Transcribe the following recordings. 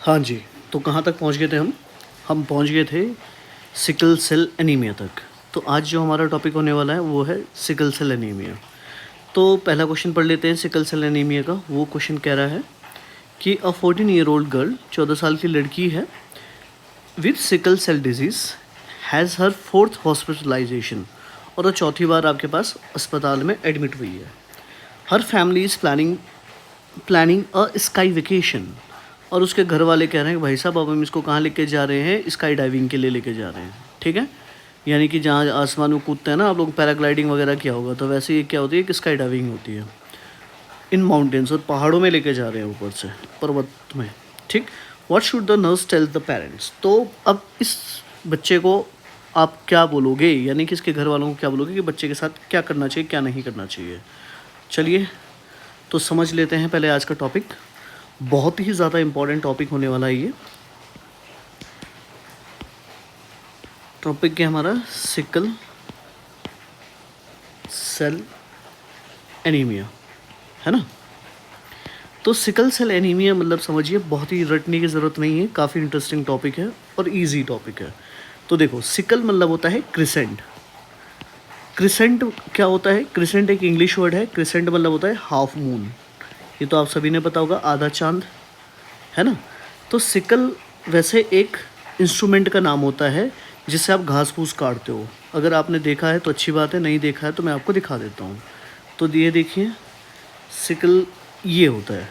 हाँ जी, तो कहाँ तक पहुँच गए थे हम? हम पहुँच गए थे सिकल सेल एनीमिया तक। तो आज जो हमारा टॉपिक होने वाला है वो है सिकल सेल एनीमिया। तो पहला क्वेश्चन पढ़ लेते हैं सिकल सेल एनीमिया का। वो क्वेश्चन कह रहा है कि अ 14 ईयर ओल्ड गर्ल 14 साल की लड़की है with sickle cell disease has her 4th hospitalisation, और वो चौथी बार आपके पास अस्पताल में एडमिट हुई है। हर family is planning a sky vacation, और उसके घर वाले कह रहे हैं कि भाई साहब अब हम इसको कहाँ लेके जा रहे हैं, स्काई डाइविंग के लिए लेके जा रहे हैं। ठीक है, यानी कि जहाँ आसमान में कूदते हैं ना आप लोग, पैराग्लाइडिंग वगैरह किया होगा, तो वैसे ये क्या होती है कि स्काई डाइविंग होती है इन माउंटेन्स, और पहाड़ों में लेके जा रहे हैं ऊपर से पर्वत में। ठीक, what should the nurse tell the parents. तो अब इस बच्चे को आप क्या बोलोगे, यानी कि इसके घर वालों को क्या बोलोगे कि बच्चे के साथ क्या करना चाहिए क्या नहीं करना चाहिए। चलिए तो समझ लेते हैं पहले आज का टॉपिक। बहुत ही ज़्यादा इम्पॉर्टेंट टॉपिक होने वाला है ये। टॉपिक क्या हमारा, सिकल सेल एनीमिया, है ना। तो सिकल सेल एनीमिया मतलब समझिए, बहुत ही रटने की ज़रूरत नहीं है, काफ़ी इंटरेस्टिंग टॉपिक है और इजी टॉपिक है। तो देखो, सिकल मतलब होता है क्रिसेंट। क्रिसेंट क्या होता है? क्रिसेंट एक इंग्लिश वर्ड है। क्रिसेंट मतलब होता है हाफ मून, ये तो आप सभी ने पता होगा, आधा चांद, है ना। तो सिकल वैसे एक इंस्ट्रूमेंट का नाम होता है जिससे आप घास फूस काटते हो। अगर आपने देखा है तो अच्छी बात है, नहीं देखा है तो मैं आपको दिखा देता हूँ। तो ये देखिए, सिकल ये होता है।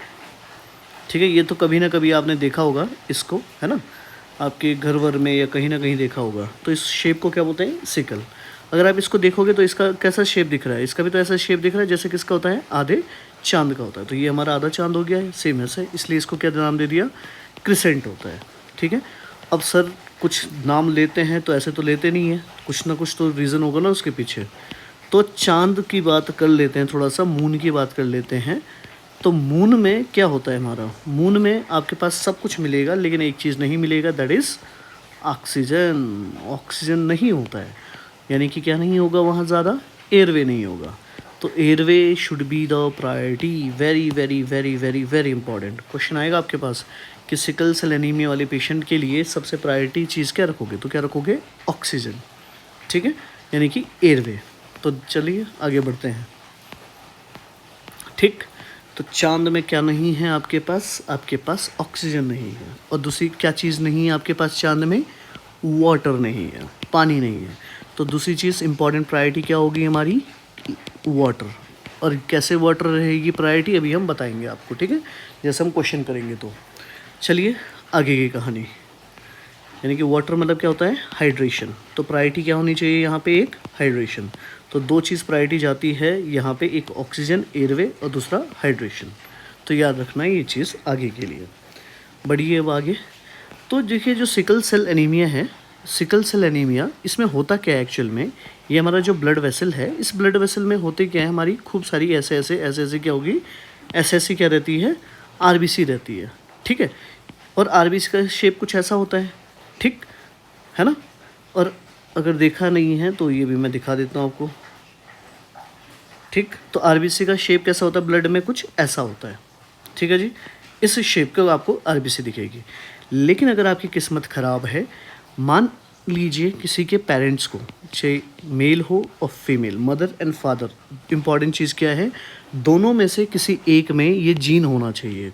ठीक है, ये तो कभी ना कभी आपने देखा होगा इसको, है ना, आपके घर वर में या कहीं ना कहीं देखा होगा। तो इस शेप को क्या बोलते हैं? सिकल। अगर आप इसको देखोगे तो इसका कैसा शेप दिख रहा है? इसका भी तो ऐसा शेप दिख रहा है जैसे किसका होता है, आधे चांद का होता है। तो ये हमारा आधा चांद हो गया है, सेम ऐसे, इसलिए इसको क्या नाम दे दिया, क्रिसेंट होता है। ठीक है, अब सर कुछ नाम लेते हैं तो ऐसे तो लेते नहीं हैं, कुछ ना कुछ तो रीज़न होगा ना उसके पीछे। तो चांद की बात कर लेते हैं, थोड़ा सा मून की बात कर लेते हैं। तो मून में क्या होता है हमारा, मून में आपके पास सब कुछ मिलेगा लेकिन एक चीज़ नहीं मिलेगा, दैट इज़ ऑक्सीजन। ऑक्सीजन नहीं होता है, यानी कि क्या नहीं होगा वहाँ ज़्यादा, एयरवे नहीं होगा। तो airway should be the priority. Very very very very very important question आएगा आपके पास कि सिकल सेल एनीमिया वाले पेशेंट के लिए सबसे प्रायोरिटी चीज़ क्या रखोगे, तो क्या रखोगे, ऑक्सीजन। ठीक है, यानी कि एयरवे। तो चलिए आगे बढ़ते हैं। ठीक, तो चांद में क्या नहीं है आपके पास ऑक्सीजन नहीं है, और दूसरी क्या चीज़ नहीं है आपके पास चांद में, वाटर नहीं है, पानी नहीं है। तो दूसरी चीज़ इंपॉर्टेंट प्रायोरिटी क्या होगी हमारी, वाटर। और कैसे वाटर रहेगी प्रायोरिटी अभी हम बताएंगे आपको, ठीक है, जैसे हम क्वेश्चन करेंगे। तो चलिए आगे की कहानी, यानी कि वाटर मतलब क्या होता है, हाइड्रेशन। तो प्रायोरिटी क्या होनी चाहिए यहाँ पे, एक हाइड्रेशन। तो दो चीज़ प्रायोरिटी जाती है यहाँ पे, एक ऑक्सीजन एयरवे और दूसरा हाइड्रेशन। तो याद रखना है ये चीज़ आगे के लिए। बढ़िए अब आगे। तो देखिए, जो सिकल सेल एनीमिया है, सिकल सेल एनीमिया इसमें होता क्या है एक्चुअल में, ये हमारा जो ब्लड वेसल है, इस ब्लड वेसल में होते क्या है, हमारी खूब सारी ऐसे क्या होगी, ऐसी क्या रहती है, आरबीसी रहती है। ठीक है, और आरबीसी का शेप कुछ ऐसा होता है, ठीक है ना। और अगर देखा नहीं है तो ये भी मैं दिखा देता हूँ आपको। ठीक, तो आरबीसी का शेप कैसा होता है, ब्लड में कुछ ऐसा होता है। ठीक है जी, इस शेप का आपको आरबीसी दिखेगी। लेकिन अगर आपकी किस्मत ख़राब है, मान लीजिए किसी के पेरेंट्स को, चाहे मेल हो और female, mother and father, important चीज़ क्या है, दोनों में से किसी एक में ये जीन होना चाहिए।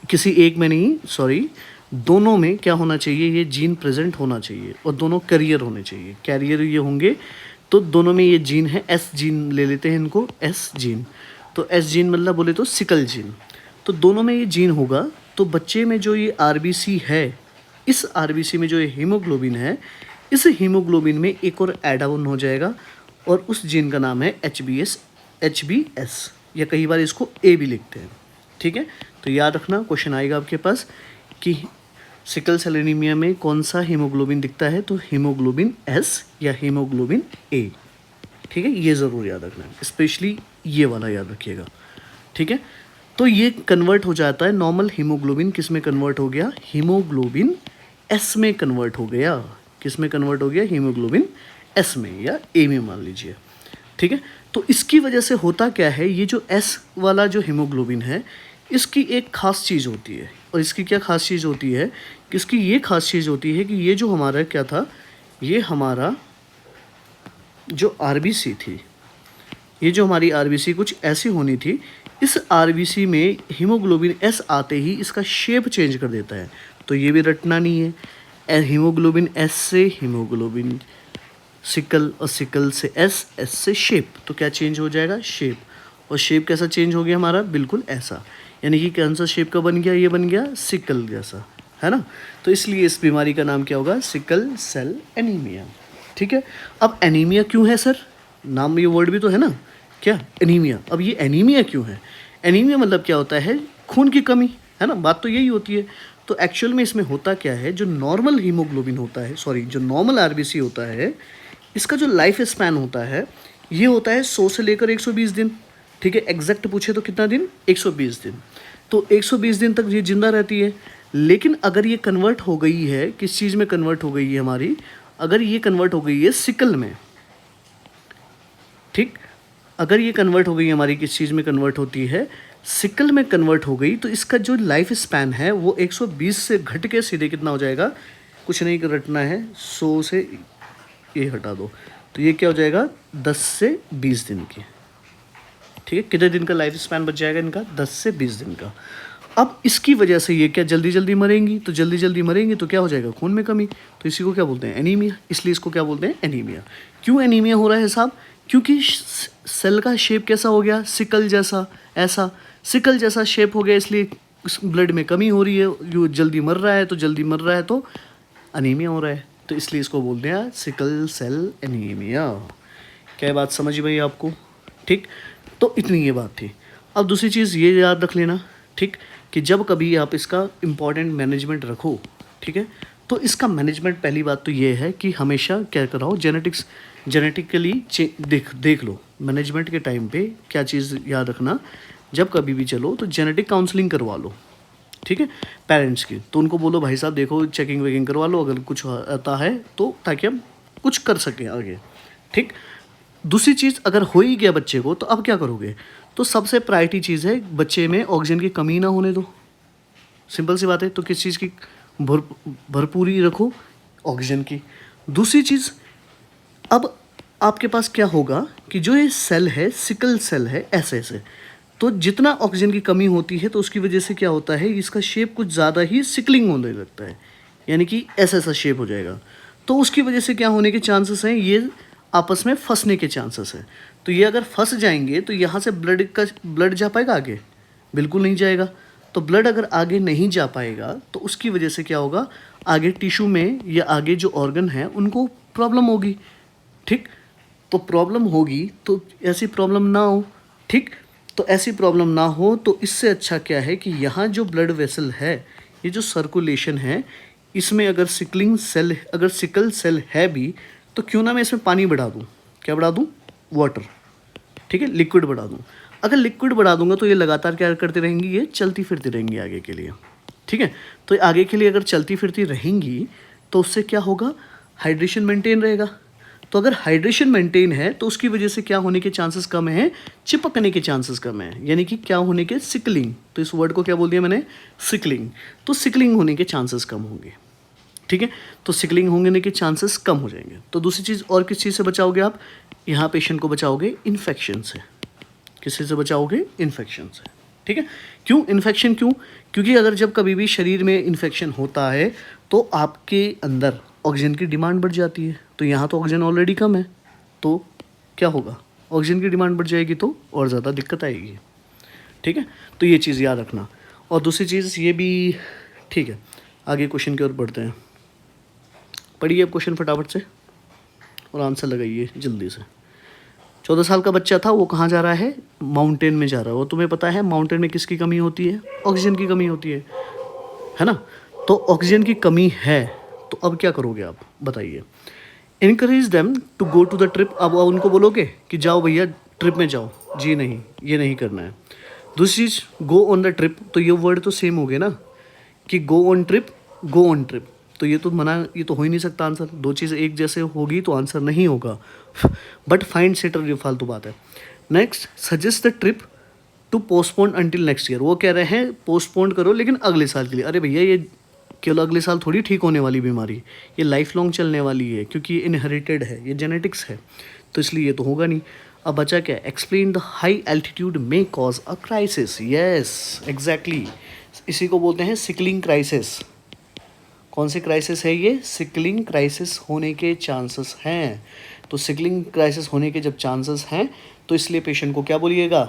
किसी एक में नहीं, सॉरी, दोनों में क्या होना चाहिए, ये जीन प्रेजेंट होना चाहिए, और दोनों कैरियर होने चाहिए। कैरियर ये होंगे तो दोनों में ये जीन है, एस जीन ले लेते हैं इनको, एस जीन। तो एस जीन मतलब बोले तो सिकल जीन। तो दोनों में ये जीन होगा, तो बच्चे में जो ये आरबीसी है, इस आरबीसी में जो ये हीमोग्लोबिन है, इस हीमोग्लोबिन में एक और ऐड ऑन हो जाएगा, और उस जीन का नाम है एच बी एस, या कई बार इसको ए भी लिखते हैं। ठीक है, तो याद रखना, क्वेश्चन आएगा आपके पास कि सिकल सेल एनीमिया में कौन सा हीमोग्लोबिन दिखता है, तो हीमोग्लोबिन एस या हीमोग्लोबिन ए। ठीक है, ये ज़रूर याद रखना है, स्पेशली ये वाला याद रखिएगा। ठीक है, तो ये कन्वर्ट हो जाता है, नॉर्मल हीमोग्लोबिन किस में कन्वर्ट हो गया, हीमोग्लोबिन एस में कन्वर्ट हो गया। किस में कन्वर्ट हो गया, हीमोग्लोबिन एस में या ए में मान लीजिए। ठीक है, तो इसकी वजह से होता क्या है, ये जो एस वाला जो हीमोग्लोबिन है, इसकी एक खास चीज़ होती है, और इसकी क्या खास चीज़ होती है कि इसकी ये खास चीज़ होती है कि ये जो हमारा क्या था, ये हमारा जो आरबीसी थी, ये जो हमारी आरबीसी कुछ ऐसी होनी थी, इस आरबीसी में हीमोग्लोबिन एस आते ही इसका शेप चेंज कर देता है। तो ये भी रटना नहीं है, हीमोग्लोबिन एस से हीमोग्लोबिन सिकल, और सिकल से एस, एस से शेप, तो क्या चेंज हो जाएगा, शेप। और शेप कैसा चेंज हो गया हमारा, बिल्कुल ऐसा, यानी कि कौन सा शेप का बन गया, ये बन गया सिकल जैसा, है ना। तो इसलिए इस बीमारी का नाम क्या होगा, सिकल सेल एनीमिया। ठीक है, अब एनीमिया क्यों है सर, नाम ये वर्ड भी तो है ना, क्या, एनीमिया। अब ये एनीमिया क्यों है, एनीमिया मतलब क्या होता है, खून की कमी, है ना, बात तो यही होती है। तो एक्चुअल में इसमें होता क्या है, जो नॉर्मल हीमोग्लोबिन होता है, सॉरी जो नॉर्मल आरबीसी होता है, इसका जो लाइफ स्पैन होता है ये होता है 100 से लेकर 120 दिन। ठीक है, एग्जैक्ट पूछे तो कितना दिन, 120 दिन। तो 120 दिन तक ये जिंदा रहती है। लेकिन अगर ये कन्वर्ट हो गई है, किस चीज़ में कन्वर्ट हो गई है हमारी, अगर ये कन्वर्ट हो गई है सिकल में, ठीक, अगर ये कन्वर्ट हो गई हमारी, किस चीज़ में कन्वर्ट होती है, सिकल में कन्वर्ट हो गई, तो इसका जो लाइफ स्पैन है वो 120 से घट के सीधे कितना हो जाएगा, कुछ नहीं रटना है, 100 से ये हटा दो, तो ये क्या हो जाएगा, 10 से 20 दिन की। ठीक है, कितने दिन का लाइफ स्पैन बच जाएगा इनका, 10 से 20 दिन का। अब इसकी वजह से ये क्या जल्दी जल्दी मरेंगी, तो जल्दी जल्दी मरेंगी तो क्या हो जाएगा, खून में कमी, तो इसी को क्या बोलते हैं, एनीमिया। इसलिए इसको क्या बोलते हैं, एनीमिया। क्यों एनीमिया हो रहा है साहब, क्योंकि सेल का शेप कैसा हो गया, सिकल जैसा, ऐसा सिकल जैसा शेप हो गया, इसलिए ब्लड में कमी हो रही है, जो जल्दी मर रहा है, तो जल्दी मर रहा है तो अनीमिया हो रहा है, तो इसलिए इसको बोलते हैं सिकल सेल एनीमिया। क्या बात समझी भाई आपको, ठीक। तो इतनी ये बात थी। अब दूसरी चीज़ ये याद रख लेना, ठीक, कि जब कभी आप इसका इम्पॉर्टेंट मैनेजमेंट रखो, ठीक है, तो इसका मैनेजमेंट पहली बात तो ये है कि हमेशा क्या कराओ, जेनेटिकली देख लो। मैनेजमेंट के टाइम पे क्या चीज़ याद रखना, जब कभी भी चलो तो जेनेटिक काउंसलिंग करवा लो, ठीक है, पेरेंट्स की। तो उनको बोलो भाई साहब देखो चेकिंग वेकिंग करवा लो, अगर कुछ आता है तो, ताकि हम कुछ कर सकें आगे, ठीक। दूसरी चीज़, अगर हो ही गया बच्चे को तो अब क्या करोगे, तो सबसे प्रायोरिटी चीज़ है बच्चे में ऑक्सीजन की कमी ना होने दो, सिंपल सी बात है। तो किस चीज़ की भरपूरी रखो, ऑक्सीजन की। दूसरी चीज़, अब आपके पास क्या होगा कि जो ये सेल है, सिकल सेल है, ऐसे तो जितना ऑक्सीजन की कमी होती है तो उसकी वजह से क्या होता है, इसका शेप कुछ ज़्यादा ही सिकलिंग होने लगता है, यानी कि ऐसा शेप हो जाएगा। तो उसकी वजह से क्या होने के चांसेस हैं, ये आपस में फंसने के चांसेस हैं। तो ये अगर फंस जाएंगे तो यहाँ से ब्लड जा पाएगा आगे, बिल्कुल नहीं जाएगा। तो ब्लड अगर आगे नहीं जा पाएगा तो उसकी वजह से क्या होगा, आगे टिश्यू में या आगे जो ऑर्गन है उनको प्रॉब्लम होगी, ठीक। तो प्रॉब्लम होगी, तो ऐसी प्रॉब्लम ना हो, ठीक। तो ऐसी प्रॉब्लम ना हो, तो इससे अच्छा क्या है कि यहाँ जो ब्लड वेसल है, ये जो सर्कुलेशन है, इसमें अगर सिकल सेल है भी, तो क्यों ना मैं इसमें पानी बढ़ा दूँ, क्या बढ़ा दूँ, वाटर, ठीक है, लिक्विड बढ़ा दूँ। अगर लिक्विड बढ़ा दूंगा तो ये लगातार क्या करती रहेंगी, ये चलती फिरती रहेंगी आगे के लिए, ठीक है। तो आगे के लिए अगर चलती फिरती रहेंगी तो उससे क्या होगा, हाइड्रेशन मेंटेन रहेगा। तो अगर हाइड्रेशन मेंटेन है तो उसकी वजह से क्या होने के चांसेस कम हैं, चिपकने के चांसेस कम हैं, यानी कि क्या होने के, सिकलिंग। तो इस वर्ड को क्या बोल दिया मैंने, सिकलिंग। तो सिकलिंग होने के चांसेस कम होंगे, ठीक है। तो सिकलिंग होने के चांसेस कम हो जाएंगे। तो दूसरी चीज़, और किस चीज़ से बचाओगे आप, यहाँ पेशेंट को बचाओगे इन्फेक्शन से। किसी से बचाओगे, इन्फेक्शन से, ठीक है। क्यों इन्फेक्शन, क्यों, क्योंकि अगर जब कभी भी शरीर में इन्फेक्शन होता है तो आपके अंदर ऑक्सीजन की डिमांड बढ़ जाती है। तो यहाँ तो ऑक्सीजन ऑलरेडी कम है, तो क्या होगा, ऑक्सीजन की डिमांड बढ़ जाएगी तो और ज़्यादा दिक्कत आएगी, ठीक है। तो ये चीज़ याद रखना। और दूसरी चीज़ ये भी, ठीक है, आगे क्वेश्चन की ओर बढ़ते हैं। पढ़िए अब क्वेश्चन फटाफट से और आंसर लगाइए जल्दी से। 14 साल का बच्चा था, वो कहाँ जा रहा है, माउंटेन में जा रहा है। वो तुम्हें पता है माउंटेन में किसकी कमी होती है, ऑक्सीजन की कमी होती है ना। तो ऑक्सीजन की कमी है, तो अब क्या करोगे आप बताइए। Encourage them to go to the trip. अब उनको बोलोगे कि जाओ भैया ट्रिप में जाओ, जी नहीं, ये नहीं करना है। दूसरी चीज़, गो ऑन द ट्रिप। तो ये वर्ड तो सेम हो गए ना, कि go on trip, go on trip. तो ये तो मना, ये तो हो ही नहीं सकता आंसर, दो चीज़ एक जैसे होगी तो आंसर नहीं होगा। बट फाइंड सेटर, ये फालतू बात है। Next, suggest the trip to postpone until next year, वो कह रहे हैं पोस्टपोन करो लेकिन अगले साल के लिए। अरे भैया ये केवल अगले साल थोड़ी ठीक होने वाली बीमारी, ये लाइफ लॉन्ग चलने वाली है, क्योंकि ये इनहेरिटेड है, ये जेनेटिक्स है, तो इसलिए ये तो होगा नहीं। अब बचा क्या, explain the high altitude may cause a crisis. Yes exactly, इसी को बोलते हैं सिकलिंग क्राइसिस। कौन सी क्राइसिस है ये, सिकलिंग क्राइसिस होने के चांसेस हैं। तो सिकलिंग क्राइसिस होने के जब चांसेस हैं तो इसलिए पेशेंट को क्या बोलिएगा,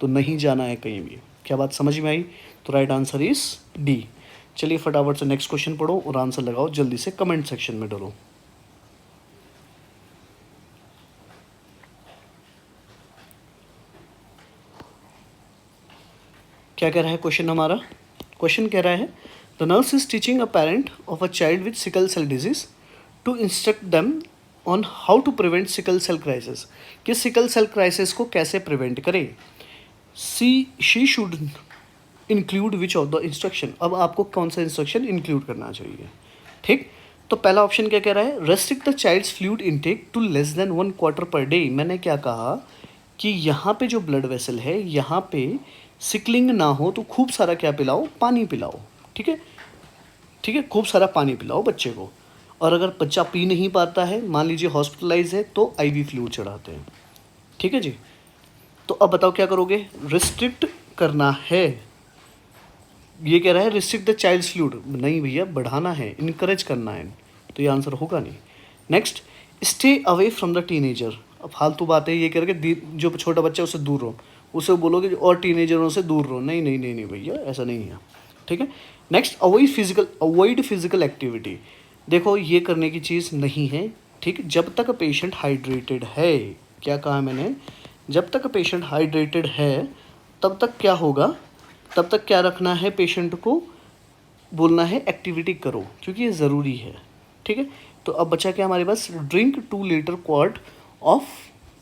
तो नहीं जाना है कहीं भी। क्या बात समझ में आई, तो राइट आंसर इज डी। चलिए फटाफट से नेक्स्ट क्वेश्चन पढ़ो और आंसर लगाओ, जल्दी से कमेंट सेक्शन में डालो। क्या कह रहा है क्वेश्चन हमारा, क्वेश्चन कह रहा है the nurse is teaching a parent of a child with sickle cell disease to instruct them on how to prevent sickle cell crisis, कि सिकल सेल क्राइसिस को कैसे प्रिवेंट करें। She should include which of the instruction, अब आपको कौन सा instruction include करना चाहिए। ठीक, तो पहला ऑप्शन क्या कह रहा है, restrict the child's fluid intake to less than 1/4 per day. मैंने क्या कहा कि यहाँ पे जो ब्लड वेसल है, यहाँ पे सिकलिंग ना हो तो खूब सारा क्या पिलाओ, पानी पिलाओ। ठीक है, ठीक है, खूब सारा पानी पिलाओ बच्चे को। और अगर बच्चा पी नहीं पाता है, मान लीजिए हॉस्पिटलाइज है, तो आईवी फ्लूइड चढ़ाते हैं। ठीक है जी, तो अब बताओ क्या करोगे, रिस्ट्रिक्ट करना है, ये कह रहा है रिस्ट्रिक्ट द चाइल्ड्स फ्लूइड, नहीं भैया बढ़ाना है, इनकरेज करना है, तो ये आंसर होगा नहीं। Next, stay away from the teenager, अब फालतू बात है, ये कह रहे जो छोटा बच्चा है उससे दूर रहो, उसे बोलोगे और टीनेजरों से दूर रहो, नहीं नहीं नहीं नहीं भैया ऐसा नहीं है। ठीक है, नेक्स्ट, अवॉइड फिजिकल एक्टिविटी, देखो ये करने की चीज़ नहीं है। ठीक, जब तक पेशेंट हाइड्रेटेड है, क्या कहा मैंने, जब तक पेशेंट हाइड्रेटेड है तब तक क्या होगा, तब तक क्या रखना है, पेशेंट को बोलना है एक्टिविटी करो, क्योंकि ये ज़रूरी है। ठीक है, तो अब बचा क्या हमारे पास, drink 2 litre quart of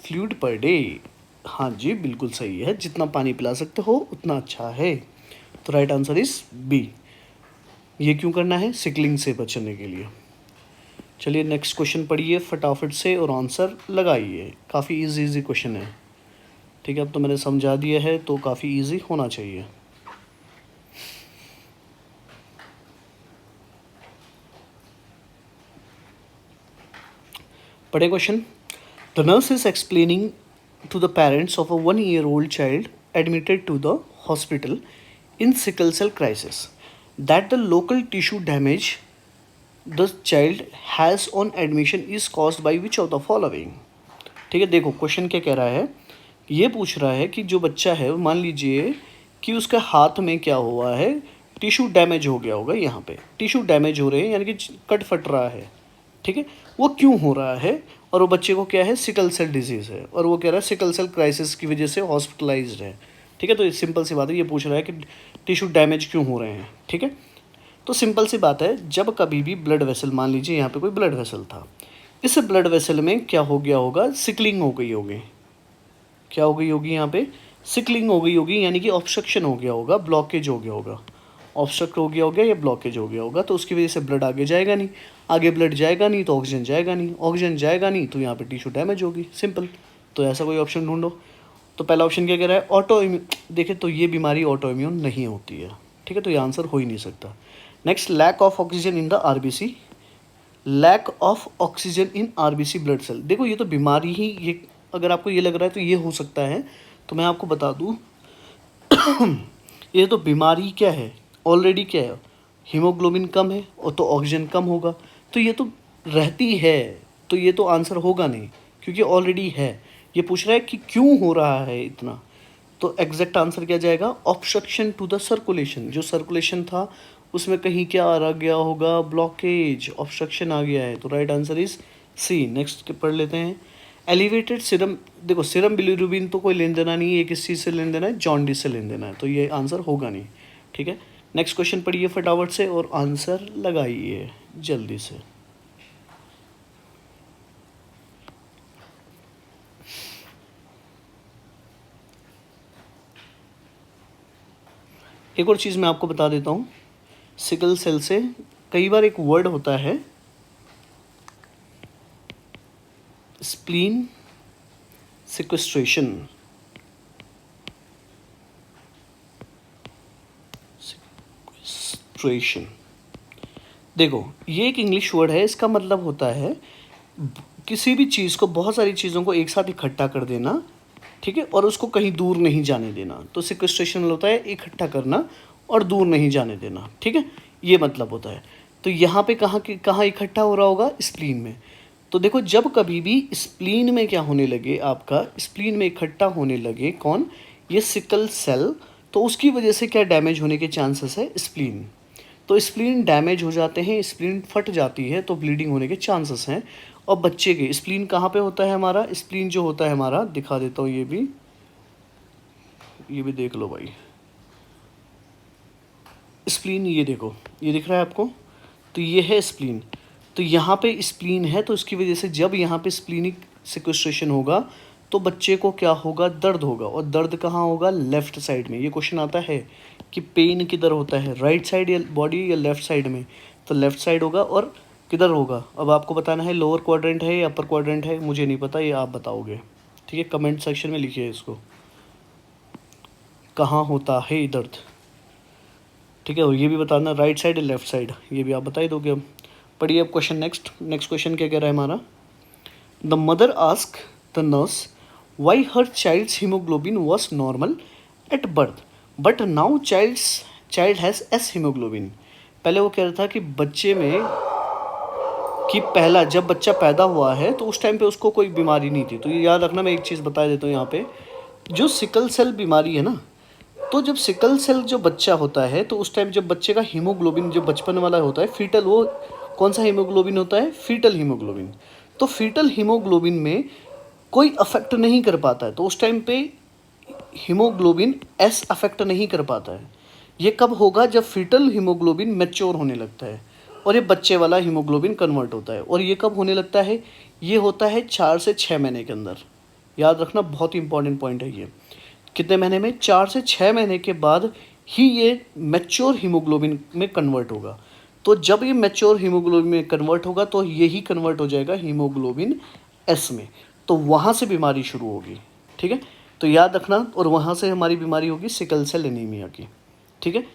fluid per day. हाँ जी बिल्कुल सही है, जितना पानी पिला सकते हो उतना अच्छा है, तो राइट आंसर इज बी। ये क्यों करना है, सिकलिंग से बचने के लिए। चलिए नेक्स्ट क्वेश्चन पढ़िए फटाफट से और आंसर लगाइए, काफ़ी इजी क्वेश्चन है। ठीक है, अब तो मैंने समझा दिया है तो काफ़ी इजी होना चाहिए। पढ़े question, the nurse is explaining to the parents of a 1-year-old child admitted to the hospital in sickle cell crisis that the local tissue damage the child has on admission is caused by which of the following. ठीक है, देखो question क्या कह रहा है, ये पूछ रहा है कि जो बच्चा है, मान लीजिए कि उसके हाथ में क्या हुआ है, टिश्यू डैमेज हो गया होगा, यहाँ पे टिश्यू डैमेज हो रहे हैं, यानी कि कट फट रहा है। ठीक है, वो क्यों हो रहा है, और वो बच्चे को क्या है, सिकल सेल डिजीज़ है, और वो कह रहा है सिकल सेल क्राइसिस की वजह से हॉस्पिटलाइज्ड है। ठीक है, तो ये सिंपल सी बात है, ये पूछ रहा है कि टिश्यू डैमेज क्यों हो रहे हैं। ठीक है, तो सिंपल सी बात है, जब कभी भी ब्लड वेसल, मान लीजिए यहाँ पे कोई ब्लड वेसल था, इस ब्लड वेसल में क्या हो गया होगा, सिकलिंग हो गई होगी। क्या हो गई होगी, यहाँ पे सिकलिंग हो गई होगी, यानी कि ऑब्स्ट्रक्शन हो गया होगा, ब्लॉकेज हो गया होगा, ऑब्स्ट्रक्ट हो गया होगा या ब्लॉकेज हो गया होगा, तो उसकी वजह से ब्लड आगे जाएगा नहीं, आगे ब्लड जाएगा नहीं तो ऑक्सीजन जाएगा नहीं, ऑक्सीजन जाएगा नहीं तो यहाँ पे टिश्यू डैमेज होगी, सिंपल। तो ऐसा कोई ऑप्शन ढूंढो। तो पहला ऑप्शन क्या कह रहा है, ऑटो इम्यून, देखिए तो ये बीमारी ऑटो इम्यून नहीं होती है। ठीक है, तो ये आंसर हो ही नहीं सकता। Next, lack of oxygen in the RBC, lack of oxygen in RBC blood cell, देखो ये तो बीमारी ही, ये अगर आपको ये लग रहा है तो ये हो सकता है, तो मैं आपको बता दूं ये तो बीमारी क्या है, ऑलरेडी क्या है, हीमोग्लोबिन कम है और तो ऑक्सीजन कम होगा, तो ये तो रहती है, तो ये तो आंसर होगा नहीं, क्योंकि ऑलरेडी है। ये पूछ रहा है कि क्यों हो रहा है इतना, तो एग्जैक्ट आंसर क्या जाएगा, ऑब्स्ट्रक्शन टू द सर्कुलेशन, जो सर्कुलेशन था उसमें कहीं क्या आ गया होगा, ब्लॉकेज, ऑब्स्ट्रक्शन आ गया है, तो right answer is C. Next पढ़ लेते हैं, एलिवेटेड सीरम, देखो सीरम बिलीरुबिन तो कोई लेन देना नहीं है, ये किस चीज़ से लेन देना है, जॉन्डिस से लेन देना है, तो ये आंसर होगा नहीं। ठीक है, नेक्स्ट क्वेश्चन पढ़िए फटाफट से और आंसर लगाइए जल्दी से। एक और चीज़ मैं आपको बता देता हूँ, सिकल सेल से कई बार एक वर्ड होता है स्प्लीन सिक्वेस्ट्रेशन। सिक्वेस्ट्रेशन। देखो ये एक इंग्लिश वर्ड है, इसका मतलब होता है किसी भी चीज़ को, बहुत सारी चीज़ों को एक साथ इकट्ठा कर देना, ठीक है, और उसको कहीं दूर नहीं जाने देना। तो सिक्वेस्ट्रेशन होता है इकट्ठा करना और दूर नहीं जाने देना, ठीक है, ये मतलब होता है। तो यहाँ पे कहाँ इकट्ठा हो रहा होगा? स्प्लीन में। तो देखो जब कभी भी स्प्लीन में क्या होने लगे, आपका स्प्लीन में इकट्ठा होने लगे कौन? ये सिकल सेल, तो उसकी वजह से क्या डैमेज होने के चांसेस है? स्प्लीन। तो स्प्लीन डैमेज हो जाते हैं, स्प्लीन फट जाती है तो ब्लीडिंग होने के चांसेस हैं। और बच्चे के स्प्लीन कहाँ पे होता है हमारा? स्प्लीन जो होता है हमारा, दिखा देता हूँ, ये भी देख लो भाई। स्प्लीन ये देखो, ये दिख रहा है आपको? तो ये है स्प्लीन। तो यहाँ पे स्प्लीन है, तो उसकी वजह से जब यहाँ पे स्प्लीनिक सिक्वेस्ट्रेशन होगा तो बच्चे को क्या होगा? दर्द होगा। और दर्द कहाँ होगा? लेफ्ट साइड में। ये क्वेश्चन आता है कि पेन किधर होता है, राइट साइड या बॉडी या लेफ्ट साइड में? तो लेफ्ट साइड होगा। और किधर होगा? अब आपको बताना है लोअर क्वाड्रेंट है या अपर क्वाड्रेंट है, मुझे नहीं पता, ये आप बताओगे, ठीक है। कमेंट सेक्शन में लिखिए इसको, कहाँ होता है दर्द, ठीक है। और ये भी बताना राइट साइड या लेफ्ट साइड, ये भी आप बता ही दोगे। अब पढ़िए अब क्वेश्चन। नेक्स्ट क्वेश्चन क्या कह रहा है हमारा? The mother ask the nurse why her child's haemoglobin was normal at birth but now child has S haemoglobin. पहले वो कह रहा था कि बच्चे में, कि पहला जब बच्चा पैदा हुआ है तो उस टाइम पे उसको कोई बीमारी नहीं थी। तो ये याद रखना, मैं एक चीज़ बता देता हूँ यहाँ पे, जो सिकल सेल बीमारी है ना, तो जब सिकल सेल जो बच्चा होता है तो उस टाइम जब बच्चे का हीमोग्लोबिन जो बचपन वाला होता है फीटल, वो कौन सा हीमोग्लोबिन होता है? Fetal haemoglobin. तो फीटल हीमोग्लोबिन में कोई अफेक्ट नहीं कर पाता है, तो उस टाइम पे हीमोग्लोबिन एस अफेक्ट नहीं कर पाता है। ये कब होगा? जब फीटल हीमोग्लोबिन मैच्योर होने लगता है और ये बच्चे वाला हीमोग्लोबिन कन्वर्ट होता है। और ये कब होने लगता है? ये होता है 4 से 6 महीने के अंदर। याद रखना, बहुत ही इंपॉर्टेंट पॉइंट है ये। कितने महीने में? 4 से 6 महीने के बाद ही ये मैच्योर हीमोग्लोबिन में कन्वर्ट होगा। तो जब ये मैच्योर हीमोग्लोबिन में कन्वर्ट होगा तो यही कन्वर्ट हो जाएगा हीमोग्लोबिन एस में, तो वहाँ से बीमारी शुरू होगी, ठीक है। तो याद रखना, और वहाँ से हमारी बीमारी होगी सिकल सेल एनीमिया की, ठीक है।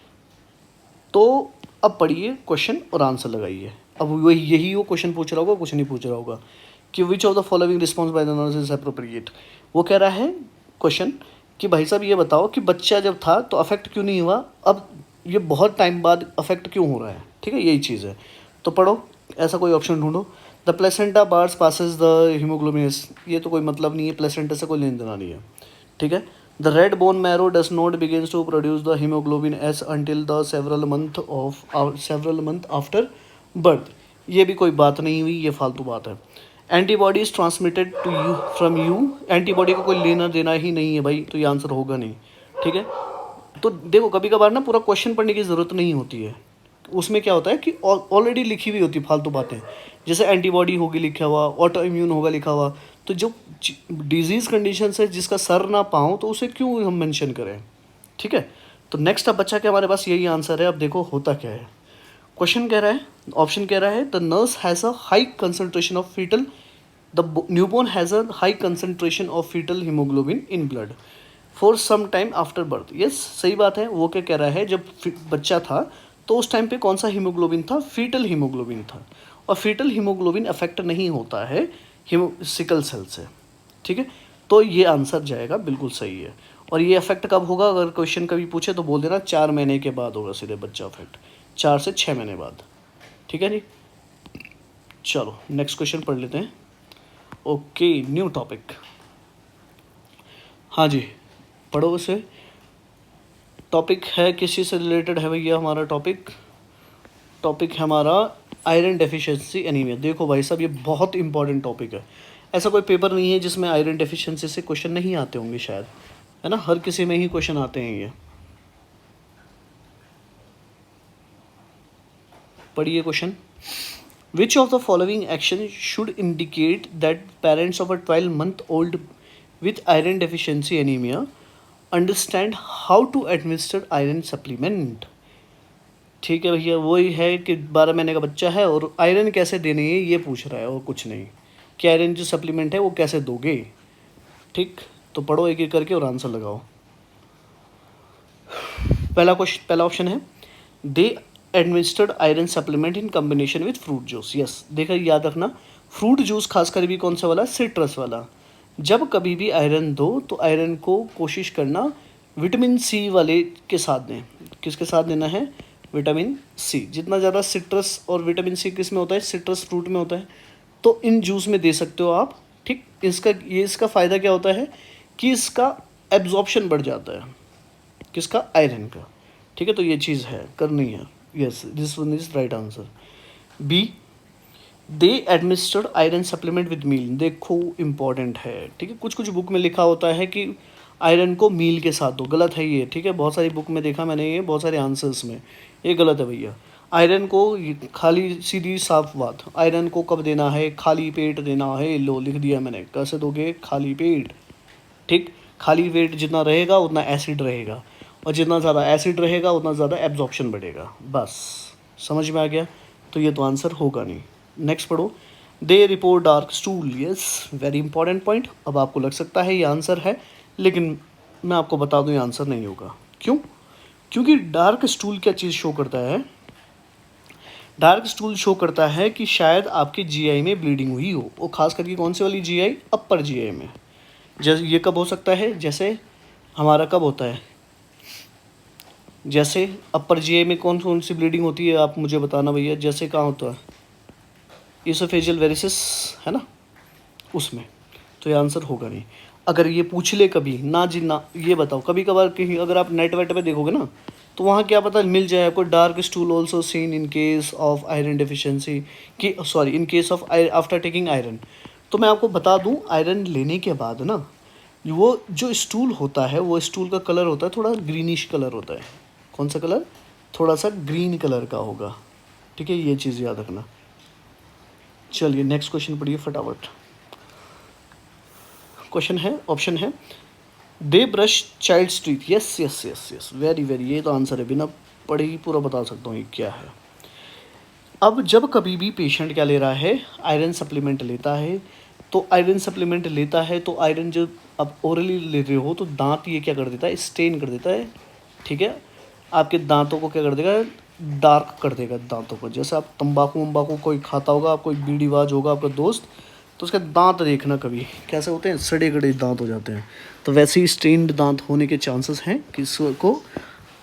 तो अब पढ़िए क्वेश्चन और आंसर लगाइए। अब वही यही वो क्वेश्चन पूछ रहा होगा, कुछ नहीं पूछ रहा होगा कि विच of the following response by the nurse is appropriate. वो कह रहा है क्वेश्चन कि भाई साहब ये बताओ कि बच्चा जब था तो अफेक्ट क्यों नहीं हुआ, अब ये बहुत टाइम बाद अफेक्ट क्यों हो रहा है, ठीक है, यही चीज़ है। तो पढ़ो, ऐसा कोई ऑप्शन ढूंढो। The placenta bars passes the haemoglobin, ये तो कोई मतलब नहीं है, प्लेसेंटा से कोई लेन देना नहीं है, ठीक है। The red bone marrow does not begins to produce the haemoglobin S until the several month after birth, ये भी कोई बात नहीं हुई, ये फालतू बात है। Antibody is transmitted to you from you, antibody का कोई लेना देना ही नहीं है भाई, तो ये आंसर होगा नहीं, ठीक है। तो देखो कभी कभार ना पूरा क्वेश्चन पढ़ने की ज़रूरत नहीं होती है, उसमें क्या होता है कि ऑलरेडी लिखी हुई होती फालतू बातें, जैसे एंटीबॉडी होगी लिखा हुआ, ऑटो इम्यून होगा लिखा हुआ। तो जो डिजीज़ कंडीशन है जिसका सर ना पाऊँ तो उसे क्यों हम मेंशन करें, ठीक है। तो नेक्स्ट अब बच्चा के हमारे पास यही आंसर है। अब देखो होता क्या है, क्वेश्चन कह रहा है, ऑप्शन कह रहा है the nurse has a high concentration of fetal, the newborn has a high concentration of fetal haemoglobin in blood for some time after birth. Yes, सही बात है। वो क्या कह रहा है, जब बच्चा था तो उस टाइम पे कौन सा हीमोग्लोबिन था? फीटल हीमोग्लोबिन था। और फीटल हीमोग्लोबिन अफेक्ट नहीं होता है सिकल सेल से, ठीक है। तो ये आंसर जाएगा, बिल्कुल सही है। और ये अफेक्ट कब होगा? अगर क्वेश्चन कभी पूछे तो बोल देना 4 महीने के बाद होगा सीधे बच्चा अफेक्ट, 4 से 6 महीने बाद, ठीक है जी। चलो नेक्स्ट क्वेश्चन पढ़ लेते हैं। Okay, new topic. हाँ जी, पढ़ो उसे। टॉपिक है किस चीज़ से रिलेटेड है भैया हमारा टॉपिक है हमारा आयरन डेफिशिएंसी एनीमिया। देखो भाई साहब, ये बहुत इंपॉर्टेंट टॉपिक है। ऐसा कोई पेपर नहीं है जिसमें आयरन डेफिशिएंसी से क्वेश्चन नहीं आते होंगे शायद, है ना, हर किसी में ही क्वेश्चन आते हैं ये। पढ़िए क्वेश्चन। Which of the following action should indicate that parents of a 12-month-old with iron deficiency anaemia understand how to administer iron supplement. ठीक है भैया, वही है कि 12 महीने का बच्चा है और आयरन कैसे देनी है ये पूछ रहा है और कुछ नहीं, कि आयरन जो सप्लीमेंट है वो कैसे दोगे, ठीक। तो पढ़ो एक एक करके और आंसर लगाओ। पहला ऑप्शन है, they administered iron supplement in combination with fruit juice. Yes, देखा, याद रखना, फ्रूट जूस खासकर भी कौन सा वाला, सिट्रस वाला। जब कभी भी आयरन दो तो आयरन को कोशिश करना विटामिन सी वाले के साथ दें। किसके साथ देना है, विटामिन सी। जितना ज़्यादा सिट्रस और विटामिन सी किस में होता है, सिट्रस फ्रूट में होता है, तो इन जूस में दे सकते हो आप। ठीक, इसका फ़ायदा क्या होता है कि इसका एब्जॉर्प्शन बढ़ जाता है, किसका, आयरन का। ठीक है, तो ये चीज़ है, करनी है। Yes, this one is right answer. B, they administered iron supplement with meal. देखो इंपॉर्टेंट है, ठीक है, कुछ कुछ बुक में लिखा होता है कि आयरन को मील के साथ दो, गलत है ये। ठीक है, बहुत सारी बुक में देखा मैंने, ये बहुत सारे आंसर्स में ये गलत है भैया। आयरन को खाली, सीधी साफ बात, आयरन को कब देना है, खाली पेट देना है। लो, लिख दिया मैंने, कैसे दोगे, खाली पेट। ठीक, खाली पेट जितना रहेगा उतना एसिड रहेगा, और जितना ज़्यादा एसिड रहेगा उतना ज़्यादा एब्जॉर्प्शन बढ़ेगा। बस समझ में आ गया, तो ये तो आंसर होगा नहीं। नेक्स्ट पढ़ो, they report dark stool. Yes, very important point. अब आपको लग सकता है ये आंसर है, लेकिन मैं आपको बता दूं ये आंसर नहीं होगा। क्यों? क्योंकि डार्क स्टूल क्या चीज़ शो करता है, डार्क स्टूल शो करता है कि शायद आपके जीआई में ब्लीडिंग हुई हो, और खास करके कौन सी वाली जीआई, अपर जीआई में। जैसे ये कब हो सकता है, जैसे हमारा कब होता है, जैसे अपर जीआई में कौन कौन सी ब्लीडिंग होती है, आप मुझे बताना भैया। जैसे कहाँ होता है, इसोफेजियल वेरिसिस है ना, उसमें। तो ये आंसर होगा नहीं। अगर ये पूछ ले कभी ना जी ना, ये बताओ, कभी कभार कहीं अगर आप नेट वेट पे देखोगे ना, तो वहाँ क्या पता मिल जाए आपको, dark stool also seen in case of iron deficiency, कि sorry, in case of after taking iron. तो मैं आपको बता दूँ, आयरन लेने के बाद ना, वो जो स्टूल होता है, वो स्टूल का कलर होता है थोड़ा ग्रीनिश कलर होता है। कौन सा कलर, थोड़ा सा ग्रीन कलर का होगा। ठीक है, ये चीज़ याद रखना। चलिए नेक्स्ट क्वेश्चन पढ़िए फटाफट। क्वेश्चन है, ऑप्शन है, they brush child's teeth. Yes yes yes yes, very very, ये तो आंसर है, बिना पढ़े ही पूरा बता सकता हूँ ये क्या है। अब जब कभी भी पेशेंट क्या ले रहा है, आयरन सप्लीमेंट लेता है, तो आयरन सप्लीमेंट लेता है तो आयरन जब आप ओरली ले रहे हो तो दांत ये क्या कर देता है, स्टेन कर देता है। ठीक है, आपके दांतों को क्या कर देगा, डार्क कर देगा दांतों को। जैसे आप तंबाकू वम्बाकू कोई खाता होगा, आप कोई बीड़ीबाज होगा आपका दोस्त, तो उसके दांत देखना कभी कैसे होते हैं, सड़े गड़े दांत हो जाते हैं। तो वैसे ही स्टेन्ड दांत होने के चांसेस हैं किसको,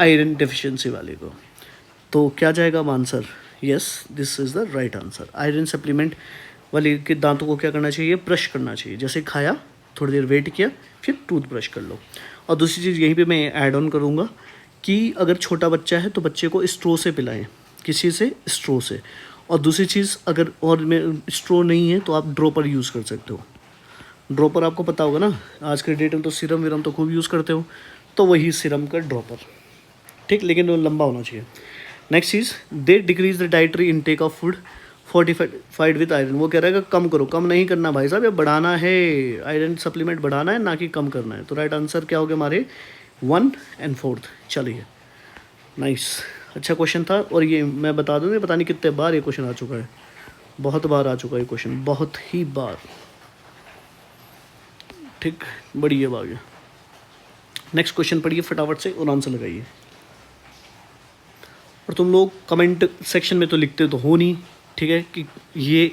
आयरन डेफिशिएंसी वाले को। तो क्या जाएगा अब answer, yes, this is the right answer. Iron supplement वाले के दांतों को क्या करना चाहिए, ब्रश करना चाहिए। जैसे खाया, थोड़ी देर वेट किया, फिर टूथ ब्रश कर लो। और दूसरी चीज़ यहीं पे मैं ऐड ऑन करूँगा कि अगर छोटा बच्चा है तो बच्चे को स्ट्रो से पिलाएं, किसी से, स्ट्रो से। और दूसरी चीज़, अगर और में स्ट्रो नहीं है तो आप ड्रॉपर यूज़ कर सकते हो। ड्रॉपर आपको पता होगा ना, आज के डेट में तो सिरम विरम तो खूब यूज़ करते हो, तो वही सिरम का ड्रॉपर। ठीक, लेकिन वो लंबा होना चाहिए। Next cheese, they decrease the dietary intake of food fortified with iron. वो कह रहा है कि कम करो, कम नहीं करना भाई साहब, ये बढ़ाना है, आयरन सप्लीमेंट बढ़ाना है, ना कि कम करना है। तो राइट आंसर क्या हो गया हमारे, 1 और 4। चलिए, नाइस, अच्छा क्वेश्चन था। और ये मैं बता दूँ, ये पता नहीं कितने बार ये क्वेश्चन आ चुका है, बहुत बार आ चुका है ये क्वेश्चन, बहुत ही बार। ठीक, बढ़िया आ गया। नेक्स्ट क्वेश्चन पढ़िए फटाफट से और आंसर लगाइए। और तुम लोग कमेंट सेक्शन में तो लिखते तो हो नहीं, ठीक है, कि ये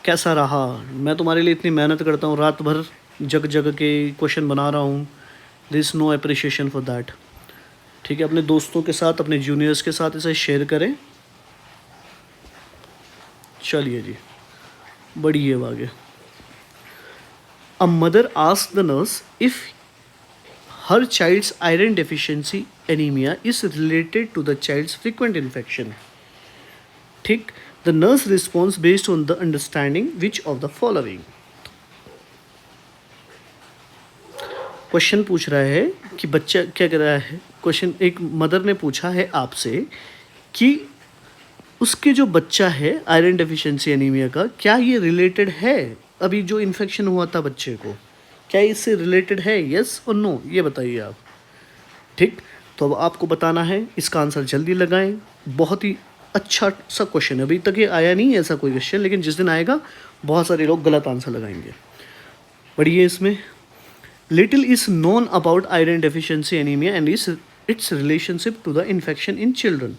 कैसा रहा। मैं तुम्हारे लिए इतनी मेहनत करता हूँ, रात भर जग जग के क्वेश्चन बना रहा हूँ, there is no appreciation for that. ठीक है, अपने दोस्तों के साथ, अपने जूनियर्स के साथ इसे शेयर करें। चलिए जी, बढ़िए आगे। A mother asked the nurse if her child's iron deficiency anemia is related to the child's frequent infection. ठीक, the nurse responds based on the understanding which of the following. Question पूछ रहा है कि बच्चा क्या कर रहा है, क्वेश्चन एक मदर ने पूछा है आपसे कि उसके जो बच्चा है आयरन डेफिशिएंसी एनीमिया का, क्या ये रिलेटेड है, अभी जो इन्फेक्शन हुआ था बच्चे को, क्या इससे रिलेटेड है, यस और नो, ये बताइए आप। ठीक, तो अब आपको बताना है, इसका आंसर जल्दी लगाएं। बहुत ही अच्छा सा क्वेश्चन है, अभी तक ये आया नहीं है ऐसा कोई क्वेश्चन, लेकिन जिस दिन आएगा बहुत सारे लोग गलत आंसर लगाएंगे। पढ़िए इसमें, little is known about iron deficiency anaemia and its relationship to the infection in children.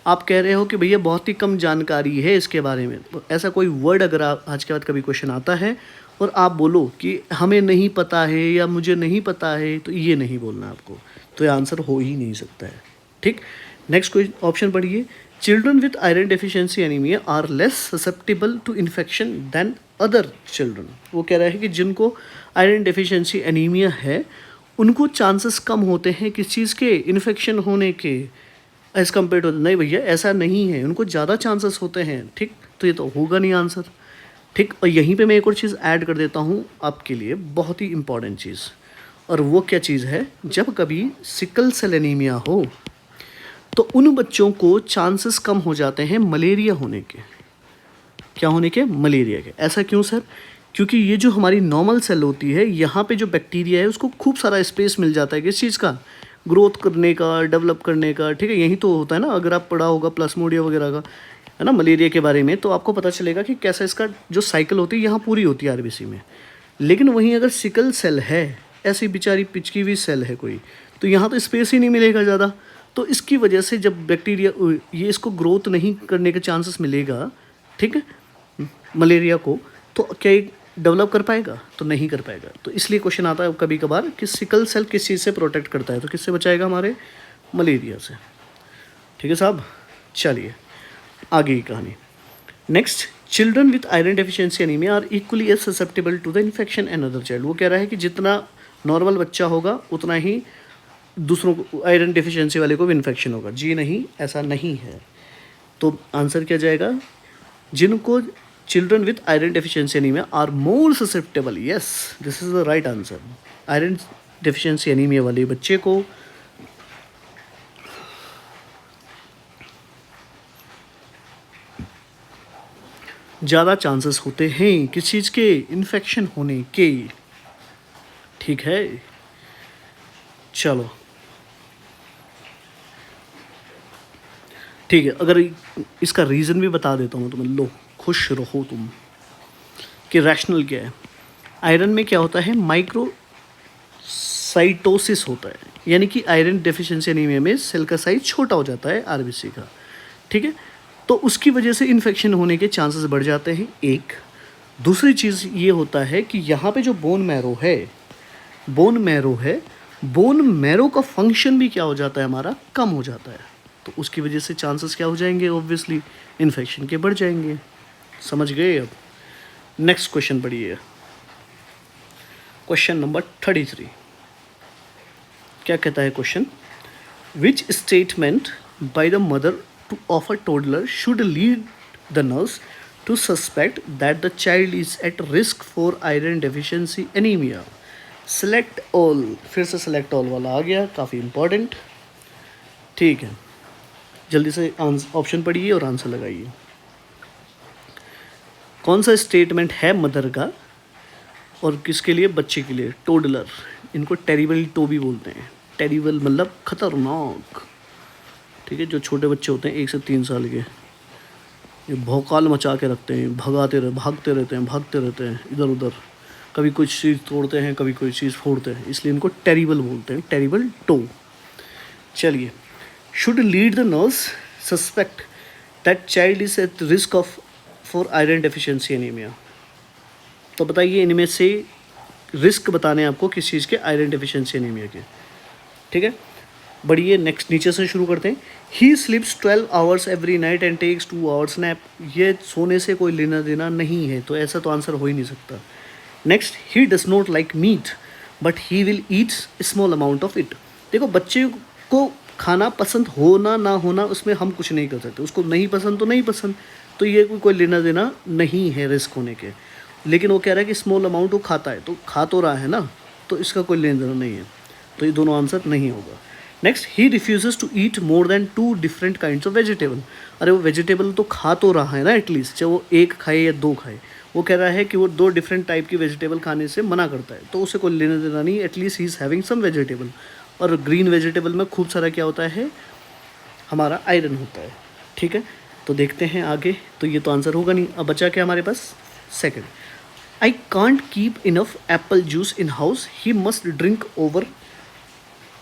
आप कह रहे हो कि भैया बहुत ही कम जानकारी है इसके बारे में, तो ऐसा कोई वर्ड अगर आप आज के बाद कभी क्वेश्चन आता है और आप बोलो कि हमें नहीं पता है या मुझे नहीं पता है, तो ये नहीं बोलना आपको, तो ये आंसर हो ही नहीं सकता है। ठीक, नेक्स्ट कोई ऑप्शन पढ़िए। Children with iron deficiency anaemia are less susceptible to infection than other children. वो कह रहा है कि जिनको आयरन डेफिशिएंसी एनीमिया है उनको चांसेस कम होते हैं किस चीज़ के, इन्फेक्शन होने के, एज़ कम्पेयर टू। नहीं भैया ऐसा नहीं है, उनको ज़्यादा चांसेस होते हैं। ठीक, तो ये तो होगा नहीं आंसर। ठीक, और यहीं पे मैं एक और चीज़ ऐड कर देता हूँ आपके लिए, बहुत ही इंपॉर्टेंट चीज़। और वो क्या चीज़ है, जब कभी सिकल सेल एनीमिया हो तो उन बच्चों को चांसेस कम हो जाते हैं मलेरिया होने के। क्या होने के? मलेरिया के। ऐसा क्यों सर? क्योंकि ये जो हमारी नॉर्मल सेल होती है, यहाँ पे जो बैक्टीरिया है उसको खूब सारा स्पेस मिल जाता है किस चीज़ का, ग्रोथ करने का, डेवलप करने का। ठीक है, यही तो होता है ना, अगर आप पढ़ा होगा प्लाज्मोडिया वगैरह का, है ना, मलेरिया के बारे में, तो आपको पता चलेगा कि कैसा इसका जो साइकिल होती है यहाँ पूरी होती है आरबीसी में। लेकिन वहीं अगर सिकल सेल है, ऐसी बेचारी पिचकी हुई सेल है कोई, तो यहाँ तो स्पेस ही नहीं मिलेगा ज़्यादा। तो इसकी वजह से जब बैक्टीरिया ये इसको ग्रोथ नहीं करने के चांसेस मिलेगा, ठीक है, मलेरिया को, तो क्या डेवलप कर पाएगा? तो नहीं कर पाएगा। तो इसलिए क्वेश्चन आता है कभी कभार कि सिकल सेल किस चीज़ से प्रोटेक्ट करता है, तो किससे बचाएगा? हमारे मलेरिया से। ठीक है साहब, चलिए आगे की कहानी। Next, children with iron deficiency anaemia are equally as susceptible to the infection and other child. वो कह रहा है कि जितना नॉर्मल बच्चा होगा उतना ही दूसरों को, आयरन डेफिशिएंसी वाले को भी इन्फेक्शन होगा। जी नहीं, ऐसा नहीं है। तो आंसर क्या जाएगा? जिनको children with iron deficiency anaemia are more susceptible. Yes, this is the right answer. Iron deficiency anaemia वाले बच्चे को ज़्यादा चांसेस होते हैं किस चीज़ के? इन्फेक्शन होने के। ठीक है, चलो ठीक है, अगर इसका रीज़न भी बता देता हूँ तुम्हें, लो खुश रहो तुम, कि रैशनल क्या है। आयरन में क्या होता है? माइक्रोसाइटोसिस होता है, यानी कि आयरन डेफिशिएंसी एनीमिया में सेल का साइज छोटा हो जाता है आरबीसी का। ठीक है, तो उसकी वजह से इन्फेक्शन होने के चांसेस बढ़ जाते हैं। एक दूसरी चीज़ ये होता है कि यहाँ पे जो बोन मैरो है, बोन मैरो का फंक्शन भी क्या हो जाता है? हमारा कम हो जाता है। तो उसकी वजह से चांसेस क्या हो जाएंगे? ऑब्वियसली इन्फेक्शन के बढ़ जाएंगे। समझ गए? अब नेक्स्ट क्वेश्चन पढ़िए, क्वेश्चन नंबर 33। क्या कहता है question? Which statement by the mother of a toddler should lead the nurse to suspect that the child is at risk for iron deficiency anaemia? Select all, फिर से select all वाला आ गया, काफ़ी important. ठीक है, जल्दी से ऑप्शन पढ़िए और आंसर लगाइए। कौन सा स्टेटमेंट है मदर का और किसके लिए? बच्चे के लिए, टोडलर। इनको टेरिबल टो भी बोलते हैं। टेरिबल मतलब खतरनाक। ठीक है, जो छोटे बच्चे होते हैं 1 से 3 साल के, ये भौकाल मचा के रखते हैं, भागते रहते हैं इधर उधर, कभी कुछ चीज़ तोड़ते हैं, कभी कोई चीज़ फोड़ते हैं, इसलिए इनको टेरिबल बोलते हैं, टेरिबल टो। चलिए, should lead the nurse suspect that child is at risk of for iron deficiency anaemia. तो बताइए, इनमें से रिस्क बताने आपको किस चीज़ के? आयरन डेफिशिएंसी एनीमिया के। ठीक है, बढ़िए, नेक्स्ट नीचे से शुरू करते हैं। He sleeps 12 hours every night and takes 2 hours nap. ये सोने से कोई लेना देना नहीं है, तो ऐसा तो आंसर हो ही नहीं सकता। Next, he does not like meat but he will eat small amount of it. देखो, बच्चे को खाना पसंद होना ना होना उसमें हम कुछ नहीं कर सकते, उसको नहीं पसंद तो नहीं पसंद, तो ये कोई लेना देना नहीं है रिस्क होने के। लेकिन वो कह रहा है कि स्मॉल अमाउंट वो खाता है, तो खा तो रहा है ना, तो इसका कोई लेना देना नहीं है, तो ये दोनों आंसर नहीं होगा। Next, he refuses to eat more than 2 different kinds of vegetable. अरे वो वेजिटेबल तो खा तो रहा है ना एटलीस्ट, चाहे वो 1 खाए या 2 खाए। वो कह रहा है कि वो 2 डिफरेंट टाइप की वेजिटेबल खाने से मना करता है, तो उसे कोई लेना देना नहीं, at least he is having some vegetable. और ग्रीन वेजिटेबल में खूब सारा क्या होता है? हमारा आयरन होता है। ठीक है, तो देखते हैं आगे। तो ये तो आंसर होगा नहीं। अब बचा क्या हमारे पास? Second, I can't keep enough apple juice in house, he must drink over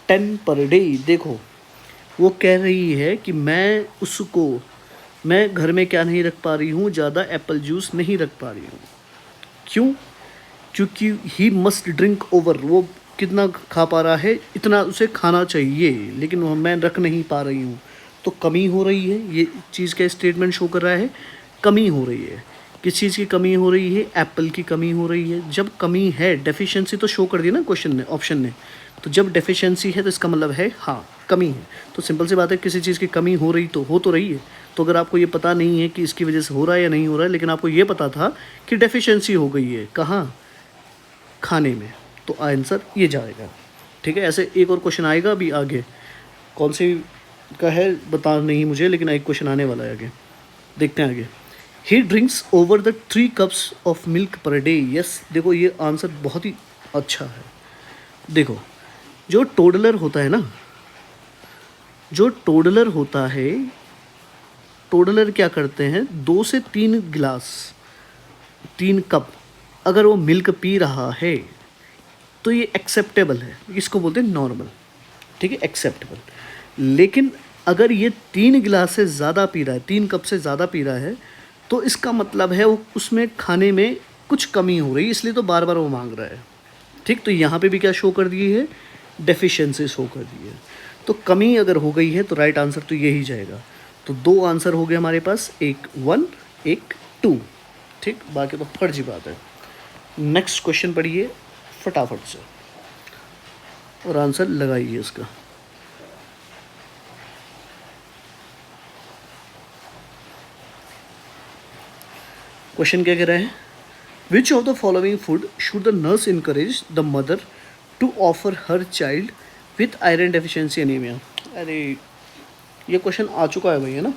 10 per day. देखो, वो कह रही है कि मैं घर में क्या नहीं रख पा रही हूँ, ज़्यादा एप्पल जूस नहीं रख पा रही हूँ। क्यों? क्योंकि ही मस्ट ड्रिंक ओवर, वो कितना खा पा रहा है इतना उसे खाना चाहिए, लेकिन वो मैं रख नहीं पा रही हूँ। तो कमी हो रही है, ये चीज़ का स्टेटमेंट शो कर रहा है, कमी हो रही है। किस चीज़ की कमी हो रही है? एप्पल की कमी हो रही है। जब कमी है, डेफिशिएंसी तो शो कर दी ना क्वेश्चन ने, ऑप्शन ने। तो जब डेफिशिएंसी है तो इसका मतलब है हाँ कमी है। तो सिंपल सी बात है, किसी चीज़ की कमी हो रही तो हो तो रही है। तो अगर आपको ये पता नहीं है कि इसकी वजह से हो रहा है या नहीं हो रहा है, लेकिन आपको ये पता था कि डेफिशिएंसी हो गई है, कहाँ? खाने में, तो आंसर ये जाएगा। ठीक है, ऐसे एक और क्वेश्चन आएगा अभी आगे, कौन से का है बता नहीं मुझे, लेकिन एक क्वेश्चन आने वाला है आगे, देखते हैं आगे। ही drinks over the 3 cups of milk per day. Yes, देखो ये आंसर बहुत ही अच्छा है। देखो, जो टोडलर होता है ना, जो टोडलर होता है, टोडलर क्या करते हैं, 2 से 3 गिलास, 3 कप अगर वो मिल्क पी रहा है तो ये एक्सेप्टेबल है, इसको बोलते हैं नॉर्मल। ठीक है, एक्सेप्टेबल। लेकिन अगर ये 3 गिलास से ज़्यादा पी रहा है, 3 कप से ज़्यादा पी रहा है, तो इसका मतलब है वो उसमें खाने में कुछ कमी हो रही है, इसलिए तो बार बार वो मांग रहा है। ठीक, तो यहाँ पे भी क्या शो कर दिए है? डेफिशिएंसी शो कर दी है। तो कमी अगर हो गई है तो राइट आंसर तो यही जाएगा। तो 2 आंसर हो गए हमारे पास, एक 1 एक 2। ठीक, बाकी तो फर्जी बात है। नेक्स्ट क्वेश्चन पढ़िए फटाफट से और आंसर लगाइए इसका। क्वेश्चन क्या कह रहा है? Which of the following food should the nurse encourage the mother to offer her child with iron deficiency anaemia. अरे ये क्वेश्चन आ चुका है भाई, है ना?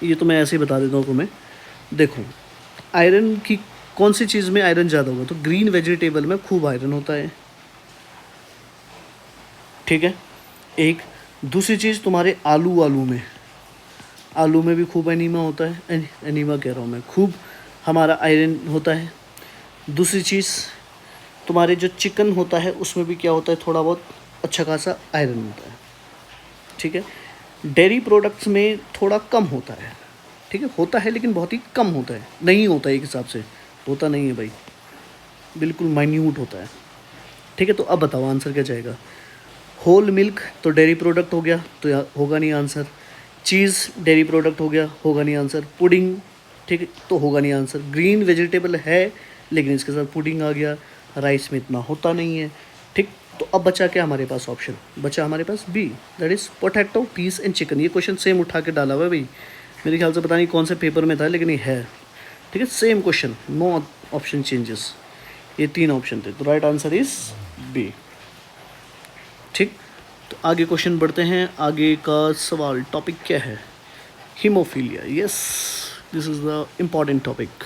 ये तो मैं ऐसे ही बता देता हूँ तुम्हें। देखो, आयरन की कौन सी चीज़ में आयरन ज़्यादा होगा? तो ग्रीन वेजिटेबल में खूब आयरन होता है। ठीक है, एक दूसरी चीज़ तुम्हारे आलू में, आलू में भी खूब एनीमा होता है, एनीमा कह रहा हूँ मैं, खूब हमारा आयरन होता है। दूसरी चीज़ तुम्हारे जो चिकन होता है उसमें भी क्या होता है, थोड़ा बहुत अच्छा खासा आयरन होता है। ठीक है, डेयरी प्रोडक्ट्स में थोड़ा कम होता है। ठीक है, होता है लेकिन बहुत ही कम होता है, नहीं होता है एक हिसाब से, होता नहीं है भाई, बिल्कुल माइन्यूट होता है। ठीक है, तो अब बताओ आंसर क्या जाएगा? होल मिल्क तो डेयरी प्रोडक्ट हो गया, तो होगा नहीं आंसर। चीज़ डेयरी प्रोडक्ट हो गया, होगा नहीं आंसर। पुडिंग, ठीक है, तो होगा नहीं आंसर। ग्रीन वेजिटेबल है लेकिन इसके साथ पुडिंग आ गया, राइस में इतना होता नहीं है। ठीक, तो अब बचा क्या हमारे पास? ऑप्शन बचा हमारे पास B, that is potato, peas and chicken. ये क्वेश्चन सेम उठा के डाला हुआ है भाई, मेरे ख्याल से पता नहीं कौन से पेपर में था, लेकिन ये है। ठीक है, same question, no option changes, ये 3 ऑप्शन थे, तो राइट आंसर इज बी। ठीक, तो आगे क्वेश्चन बढ़ते हैं। आगे का सवाल, टॉपिक क्या है? Haemophilia. Yes, this is the important topic.